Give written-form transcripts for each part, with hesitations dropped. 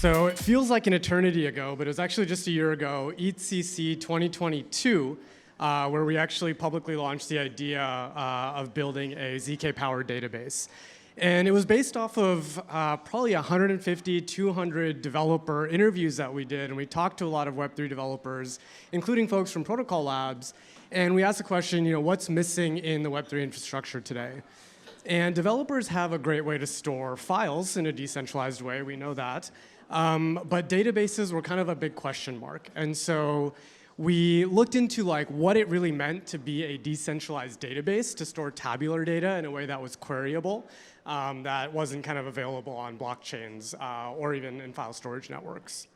So it feels like an eternity ago, but it was actually just a year ago, EthCC 2022, where we actually publicly launched the idea of building a ZK-powered database. And it was based off of probably 150, 200 developer interviews that we did, and we talked to a lot of Web3 developers, including folks from Protocol Labs, and we asked the question, what's missing in the Web3 infrastructure today? And developers have a great way to store files in a decentralized way, we know that. But databases were kind of a big question mark. And so we looked into what it really meant to be a decentralized database to store tabular data in a way that was queryable, that wasn't kind of available on blockchains or even in file storage networks.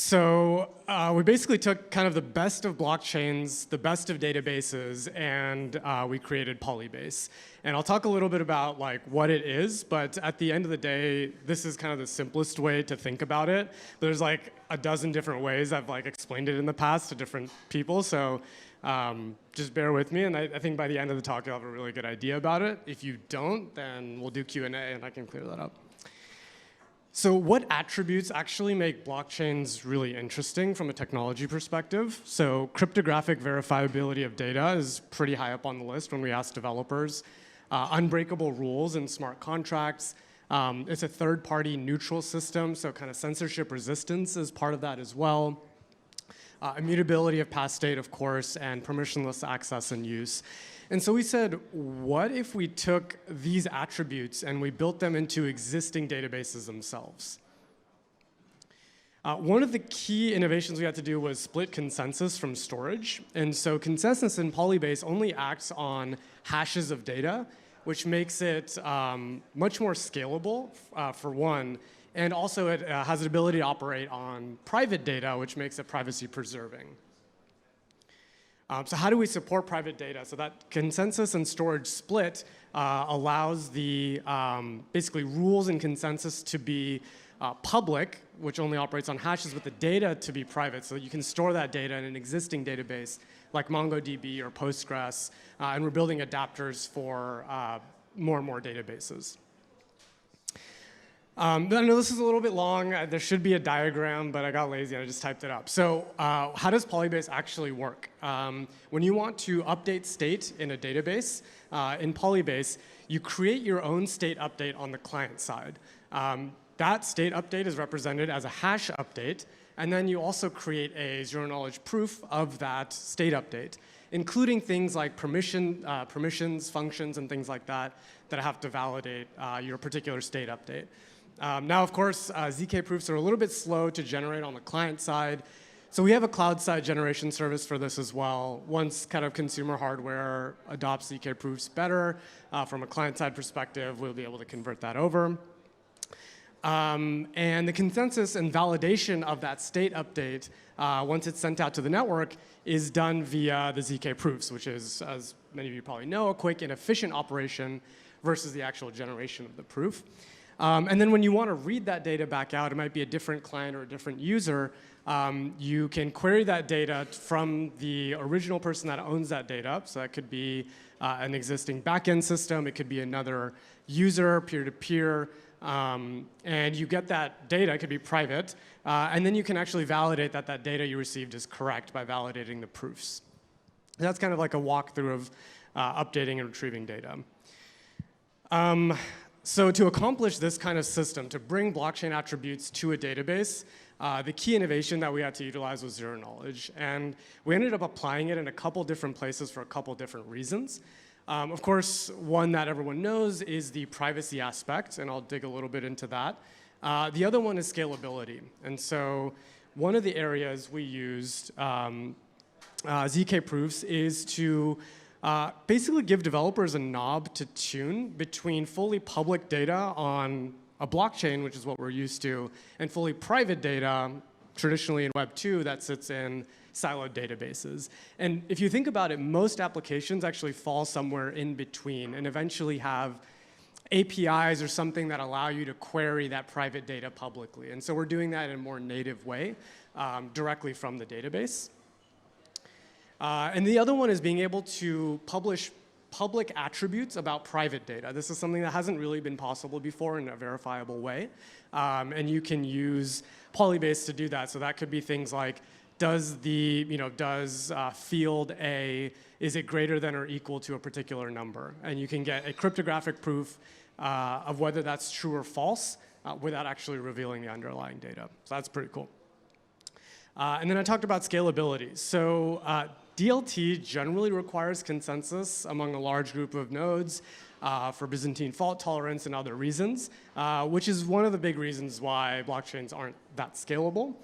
So we basically took kind of the best of blockchains, the best of databases, and we created Polybase. And I'll talk a little bit about what it is, but at the end of the day, this is kind of the simplest way to think about it. There's a dozen different ways I've explained it in the past to different people, so just bear with me, and I think by the end of the talk you'll have a really good idea about it. If you don't, then we'll do Q&A and I can clear that up. So what attributes actually make blockchains really interesting from a technology perspective? So cryptographic verifiability of data is pretty high up on the list when we ask developers. Unbreakable rules and smart contracts. It's a third-party neutral system, so kind of censorship resistance is part of that as well. Immutability of past state, of course, and permissionless access and use. And so we said, what if we took these attributes and we built them into existing databases themselves? One of the key innovations we had to do was split consensus from storage. And so consensus in Polybase only acts on hashes of data, which makes it much more scalable, for one. And also it has the ability to operate on private data, which makes it privacy preserving. So how do we support private data? So that consensus and storage split allows the basically rules and consensus to be public, which only operates on hashes, but the data to be private. So you can store that data in an existing database like MongoDB or Postgres, and we're building adapters for more and more databases. I know this is a little bit long. There should be a diagram, but I got lazy and I just typed it up. So how does Polybase actually work? When you want to update state in a database, in Polybase, you create your own state update on the client side. That state update is represented as a hash update, and then you also create a zero-knowledge proof of that state update, including things like permissions, functions, and things like that that have to validate your particular state update. Now, of course, ZK proofs are a little bit slow to generate on the client side. So we have a cloud-side generation service for this as well. Once kind of consumer hardware adopts ZK proofs better, from a client-side perspective, we'll be able to convert that over. And the consensus and validation of that state update, once it's sent out to the network, is done via the ZK proofs, which is, as many of you probably know, a quick and efficient operation versus the actual generation of the proof. And then when you want to read that data back out, it might be a different client or a different user, you can query that data from the original person that owns that data. So that could be an existing backend system. It could be another user, peer-to-peer. And you get that data, it could be private, and then you can actually validate that that data you received is correct by validating the proofs. That's kind of like a walkthrough of updating and retrieving data. So to accomplish this kind of system, to bring blockchain attributes to a database, the key innovation that we had to utilize was zero knowledge. And we ended up applying it in a couple different places for a couple different reasons. Of course, one that everyone knows is the privacy aspect, and I'll dig a little bit into that. The other one is scalability. And so one of the areas we used ZK proofs is to basically give developers a knob to tune between fully public data on a blockchain, which is what we're used to, and fully private data, traditionally in Web 2, that sits in siloed databases. And if you think about it, most applications actually fall somewhere in between and eventually have APIs or something that allow you to query that private data publicly. And so we're doing that in a more native way, directly from the database. And the other one is being able to publish public attributes about private data. This is something that hasn't really been possible before in a verifiable way. And you can use Polybase to do that. So that could be things like, does field A, is it greater than or equal to a particular number? And you can get a cryptographic proof of whether that's true or false without actually revealing the underlying data. So that's pretty cool. And then I talked about scalability. So DLT generally requires consensus among a large group of nodes for Byzantine fault tolerance and other reasons, which is one of the big reasons why blockchains aren't that scalable.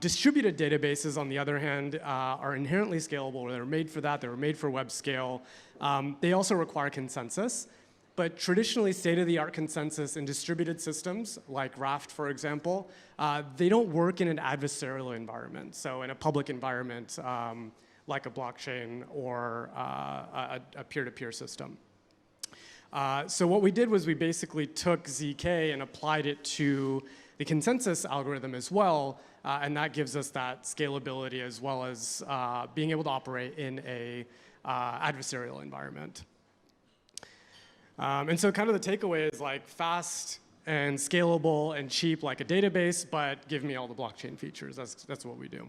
Distributed databases, on the other hand, are inherently scalable. They're made for that. They were made for web scale. They also require consensus. But traditionally, state-of-the-art consensus in distributed systems, like Raft, for example, they don't work in an adversarial environment. So in a public environment, like a blockchain or a peer-to-peer system. So what we did was we basically took ZK and applied it to the consensus algorithm as well, and that gives us that scalability as well as being able to operate in a adversarial environment. And so kind of the takeaway is like fast and scalable and cheap like a database, but give me all the blockchain features. That's what we do.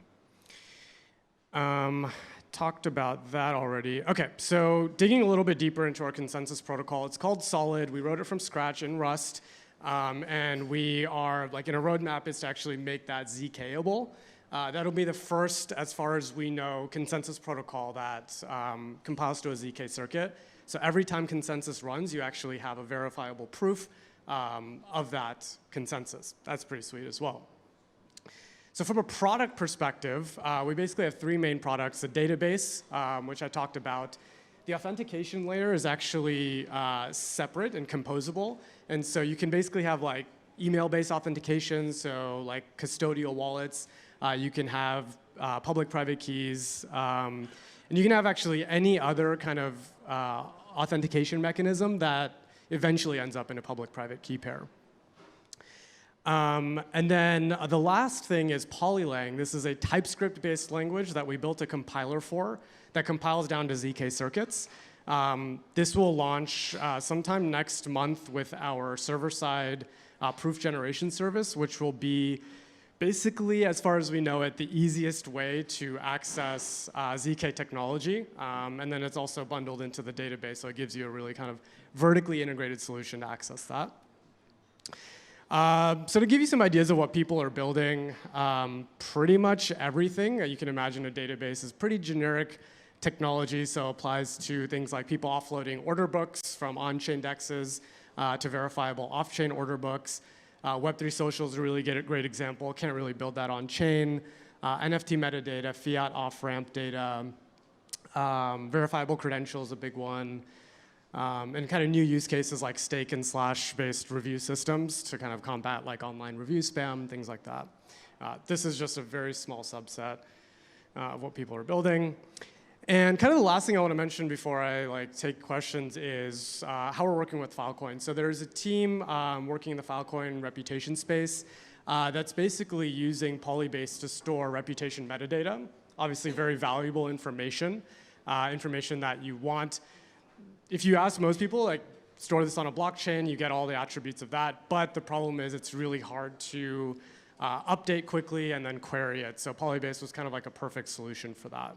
Talked about that already. Okay, so digging a little bit deeper into our consensus protocol, it's called Solid. We wrote it from scratch in Rust, and we are, like in a roadmap, is to actually make that ZK-able. That'll be the first, as far as we know, consensus protocol that compiles to a ZK circuit. So every time consensus runs, you actually have a verifiable proof of that consensus. That's pretty sweet as well. So from a product perspective, we basically have three main products. The database, which I talked about. The authentication layer is actually separate and composable. And so you can basically have like email-based authentication, so like custodial wallets. You can have public-private keys. And you can have actually any other kind of authentication mechanism that eventually ends up in a public-private key pair. And then the last thing is Polylang. This is a TypeScript-based language that we built a compiler for that compiles down to ZK circuits. This will launch sometime next month with our server-side proof generation service, which will be basically, as far as we know it, the easiest way to access ZK technology. And then it's also bundled into the database, so it gives you a really kind of vertically integrated solution to access that. So to give you some ideas of what people are building, pretty much everything you can imagine a database is pretty generic technology, so applies to things like people offloading order books from on-chain dexes to verifiable off-chain order books. Web3 Social is a really great example. Can't really build that on-chain. NFT metadata, fiat off-ramp data, verifiable credentials, a big one. And kind of new use cases like stake and slash-based review systems to kind of combat like online review spam, things like that. This is just a very small subset of what people are building. And kind of the last thing I want to mention before I take questions is how we're working with Filecoin. So there's a team working in the Filecoin reputation space that's basically using Polybase to store reputation metadata. Obviously very valuable information, information that you want. If you ask most people, like store this on a blockchain, you get all the attributes of that. But the problem is it's really hard to update quickly and then query it. So Polybase was kind of like a perfect solution for that.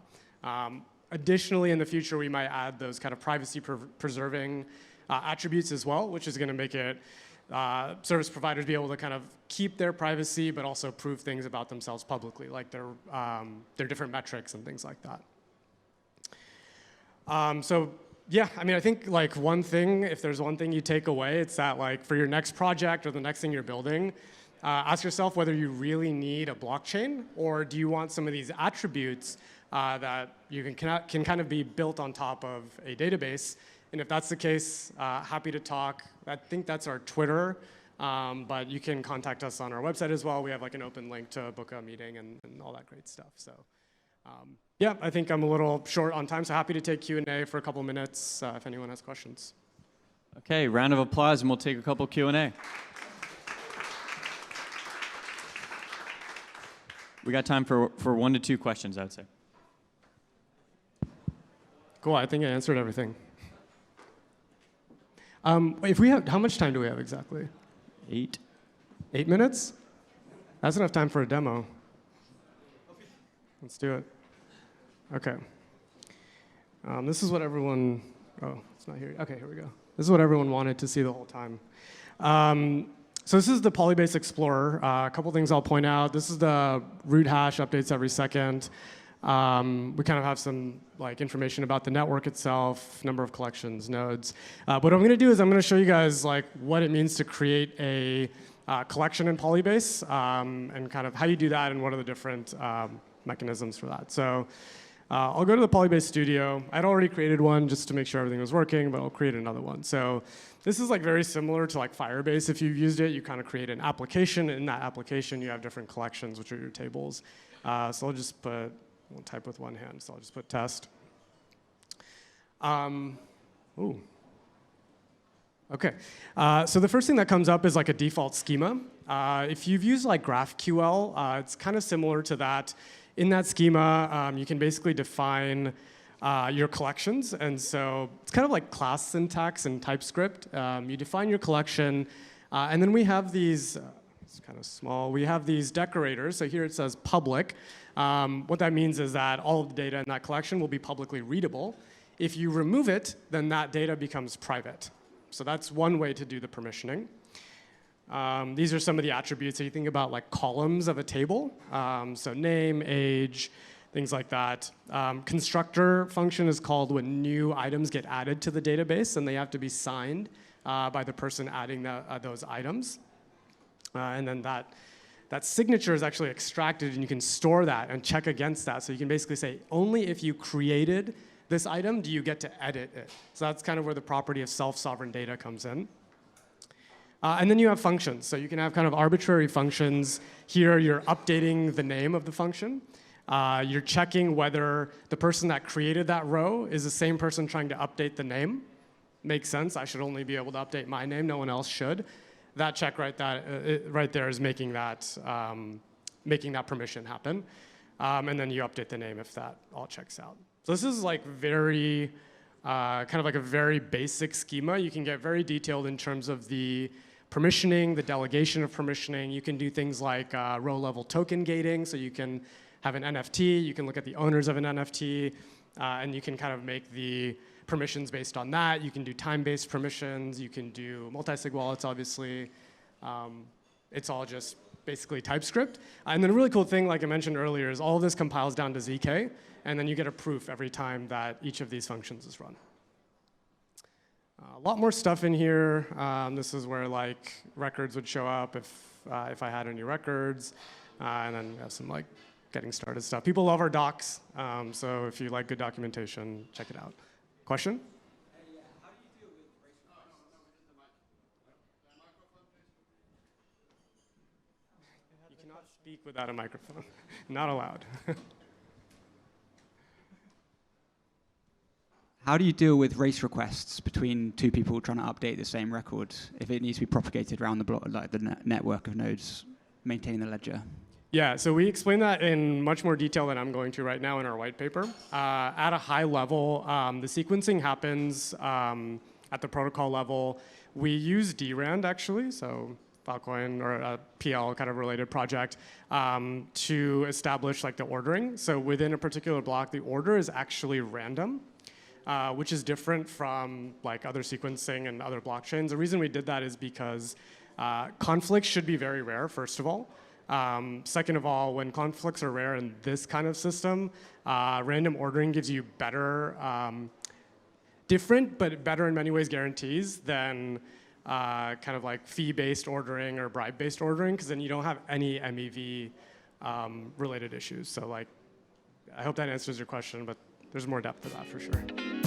Additionally, in the future, we might add those kind of privacy-preserving attributes as well, which is going to make it service providers be able to kind of keep their privacy, but also prove things about themselves publicly, like their different metrics and things like that. So yeah, I mean, I think like one thing, if there's one thing you take away, it's that like for your next project or the next thing you're building, ask yourself whether you really need a blockchain or do you want some of these attributes that you can kind of be built on top of a database. And if that's the case, happy to talk. I think that's our Twitter, but you can contact us on our website as well. We have like an open link to book a meeting and all that great stuff. So yeah, I think I'm a little short on time, so happy to take Q&A for a couple minutes if anyone has questions. Okay, round of applause and we'll take a couple Q&A. We got time for 1 to 2 questions, I would say. Cool, I think I answered everything. If we have, how much time do we have exactly? 8. 8 minutes? That's enough time for a demo. Let's do it. Okay. This is what everyone, oh, it's not here. Okay, here we go. This is what everyone wanted to see the whole time. So this is the Polybase Explorer. A couple things I'll point out. This is the root hash, updates every second. We kind of have some information about the network itself, number of collections, nodes. But what I'm going to do is I'm going to show you guys what it means to create a collection in Polybase and kind of how you do that and what are the different mechanisms for that. So I'll go to the Polybase Studio. I'd already created one just to make sure everything was working, but I'll create another one. So this is very similar to Firebase. If you've used it, you kind of create an application. In that application, you have different collections, which are your tables. So I'll just put, won't type with one hand, so I'll just put test. Ooh. Okay, so the first thing that comes up is a default schema. If you've used GraphQL, it's kind of similar to that. In that schema, you can basically define your collections, and so it's kind of like class syntax in TypeScript. You define your collection, and then we have these, it's kind of small, we have these decorators. So here it says public. What that means is that all of the data in that collection will be publicly readable. If you remove it, then that data becomes private. So that's one way to do the permissioning. These are some of the attributes that you think about columns of a table. So name, age, things like that. Constructor function is called when new items get added to the database, and they have to be signed by the person adding those items. And then that signature is actually extracted, and you can store that and check against that. So you can basically say, only if you created this item do you get to edit it. So that's kind of where the property of self-sovereign data comes in. And then you have functions. So you can have kind of arbitrary functions. Here, you're updating the name of the function. You're checking whether the person that created that row is the same person trying to update the name. Makes sense. I should only be able to update my name. No one else should. That check right there is making that permission happen. And then you update the name if that all checks out. So this is very, kind of a very basic schema. You can get very detailed in terms of the permissioning, the delegation of permissioning. You can do things like row-level token gating, so you can have an NFT, you can look at the owners of an NFT, and you can kind of make the permissions based on that. You can do time-based permissions, you can do multi-sig wallets, obviously. It's all just basically TypeScript. And then a really cool thing, like I mentioned earlier, is all of this compiles down to ZK, and then you get a proof every time that each of these functions is run. A lot more stuff in here. This is where records would show up if I had any records. And then we have some getting started stuff. People love our docs, so if you like good documentation, check it out. Question? How do you deal with race? You cannot speak without a microphone. Not allowed. How do you deal with race requests between two people trying to update the same record if it needs to be propagated around the block, the network of nodes maintaining the ledger? Yeah, so we explain that in much more detail than I'm going to right now in our white paper. At a high level, the sequencing happens at the protocol level. We use DRAND actually, so Filecoin or a PL kind of related project, to establish the ordering. So within a particular block, the order is actually random. Which is different from other sequencing and other blockchains. The reason we did that is because conflicts should be very rare, first of all. Second of all, when conflicts are rare in this kind of system, random ordering gives you better, different but better in many ways guarantees than kind of fee-based ordering or bribe-based ordering, because then you don't have any MEV related issues. So I hope that answers your question, but there's more depth to that for sure.